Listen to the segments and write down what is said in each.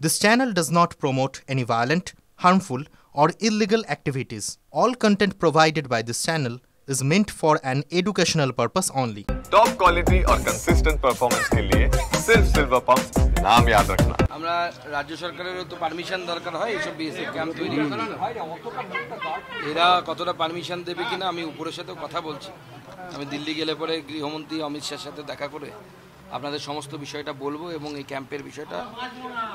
This channel does not promote any violent, harmful, or illegal activities. All content provided by this channel is meant for an educational purpose only. Top quality और consistent performance के लिए सिर्फ silver pump नाम याद रखना। আমরা রাজ্য সরকারেরও তো পারমিশন দরকার হয় এইসব বিএসএফ ক্যাম্প তৈরি করার। এরা কতটা পারমিশন দেবে কিনা আমি উপরের সাথে কথা বলছি। আমি দিল্লি গেলে পরে গৃহমন্ত্রী অমিত শাহের সাথে দেখা করে আপনাদের সমস্ত বিষয়টা বলবো এবং এই ক্যাম্পের বিষয়টা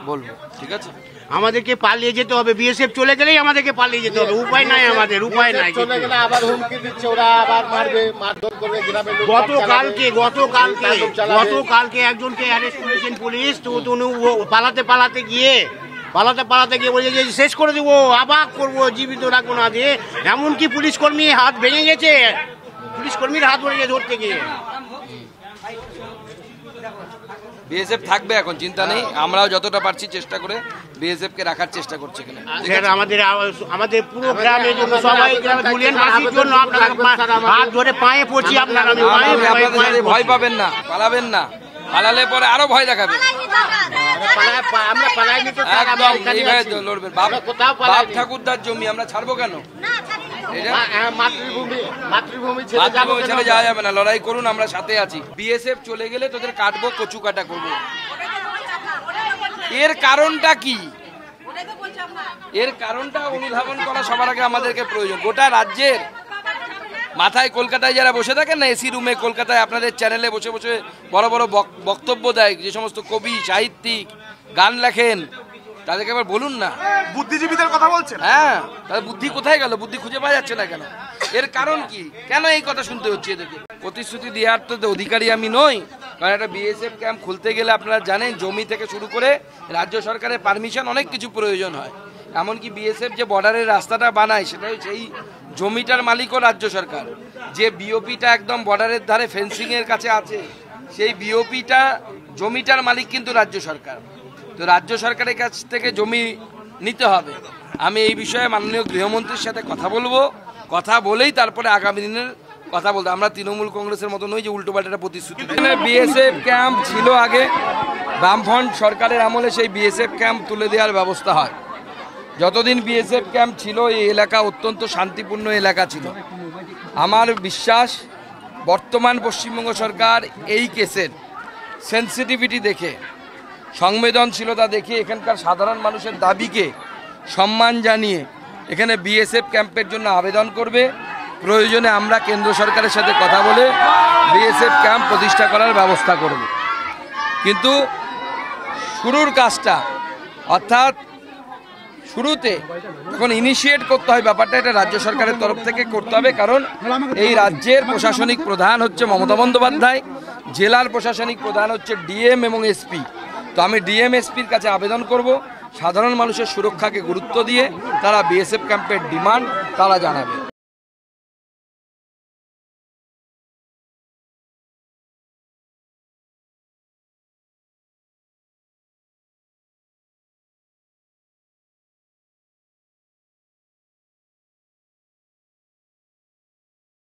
বলবো, ঠিক আছে? আমাদেরকে পালিয়ে যেতে হবে, বিএসএফ চলে গেলেই আমাদেরকে পালিয়ে যেতে হবে, উপায় নাই আমাদের, উপায় নাই। চলে গেলে আবার হুমকি দিচ্ছে, ওরা আবার মারবে, মারধর করবে, গ্রামের লোক গতকালকে একজনকে অ্যারেস্ট করেছেন পুলিশ, তো উনি পালাতে গিয়ে বলে যে শেষ করে দেবো, আবাক করবো, জীবিত রাখবো না দিয়ে, এমনকি পুলিশ কর্মী হাত ভেঙে গেছে, পুলিশ কর্মীর হাত ভেঙে ধরতে গিয়ে। বিএসএফ থাকবে, এখন চিন্তা নেই। আমরাও যতটা পারছি চেষ্টা করে বিএসএফ কে রাখার চেষ্টা করছি এখানে। আমাদের পুরো গ্রামের জন্য, সবাই গ্রামে দুলিয়ানবাসীর জন্য আপনারা হাত ধরে পায়ে পড়ছি। আপনারা ভয় পাবেন না, পালাবেন না, পালালে পরে আরো ভয় দেখাবে। লড়বেন। বাপ ঠাকুরদার জমি আমরা ছাড়বো কেন? মাতৃভূমি ছেড়ে যাওয়া যাবে না, লড়াই করুন, আমরা সাথে আছি। বিএসএফ চলে গেলে তোদের কাটবো, কচু কাটা করবো। এর কারণটা কি? এর কারণটা অনুধাবন করা সবার আগে আমাদেরকে প্রয়োজন। গোটা রাজ্যের মাথায় কলকাতায় যারা বসে থাকেন না এসি রুমে, কলকাতায় আপনাদের চ্যানেলে বসে বসে বড় বড় বক্তব্য দেয়, যে সমস্ত কবি সাহিত্যিক গান লেখেন, তাদেরকে আবার বলুন না। বুদ্ধিজীবীদের কথা বলছেন? হ্যাঁ, তাদের বুদ্ধি কোথায় গেল? বুদ্ধি খুঁজে পাওয়া যাচ্ছে না কেন? এর কারণ কি? কেন এই কথা শুনতে হচ্ছে এদেরকে? প্রতিশ্রুতি দেওয়ার তো অধিকারী আমি নই, কারণ একটা বিএসএফ ক্যাম্প খুলতে গেলে আপনারা জানেন জমি থেকে শুরু করে রাজ্য সরকারের পারমিশন অনেক কিছু প্রয়োজন হয়। এমনকি বিএসএফ যে বর্ডারের রাস্তাটা বানায় সেটাই সেই জমিটার মালিকও রাজ্য সরকার। যে বিওপিটা একদম বর্ডারের ধারে ফেন্সিং এর কাছে আছে, সেই বিওপিটা জমিটার মালিক কিন্তু রাজ্য সরকার। তো রাজ্য সরকারের কাছ থেকে জমি নিতে হবে। আমি এই বিষয়ে মাননীয় গৃহমন্ত্রীর সাথে কথা বলবো, কথা বলেই তারপরে আগামী দিনের কথা বলতে। আমরা তৃণমূল কংগ্রেসের মতো নই যে উল্টোপাল্টা প্রতিশ্রুতি। বিএসএফ ক্যাম্প ছিল আগে, বামফ্রন্ট সরকারের আমলে সেই বিএসএফ ক্যাম্প তুলে দেওয়ার ব্যবস্থা হয়। যতদিন বিএসএফ ক্যাম্প ছিল এই এলাকা অত্যন্ত শান্তিপূর্ণ এলাকা ছিল। আমার বিশ্বাস বর্তমান পশ্চিমবঙ্গ সরকার এই কেসের সেন্সিটিভিটি দেখে, সংবেদনশীলতা দেখে, এখানকার সাধারণ মানুষের দাবিকে সম্মান জানিয়ে এখানে বিএসএফ ক্যাম্পের জন্য আবেদন করবে। প্রয়োজনে আমরা কেন্দ্র সরকারের সাথে কথা বলে বিএসএফ ক্যাম্প প্রতিষ্ঠা করার ব্যবস্থা করব। কিন্তু শুরুর কাজটা, অর্থাৎ শুরুতে এখন ইনিশিয়েট করতে হয় ব্যাপারটা, এটা রাজ্য সরকারের তরফ থেকে করতে হবে। কারণ এই রাজ্যের প্রশাসনিক প্রধান হচ্ছে মমতা বন্দ্যোপাধ্যায়, জেলার প্রশাসনিক প্রধান হচ্ছে ডিএম এবং এসপি। তো আমি ডিএম এসপির কাছে আবেদন করব, সাধারণ মানুষের সুরক্ষাকে গুরুত্ব দিয়ে তারা বিএসএফ ক্যাম্পের ডিমান্ড তারা জানাবে।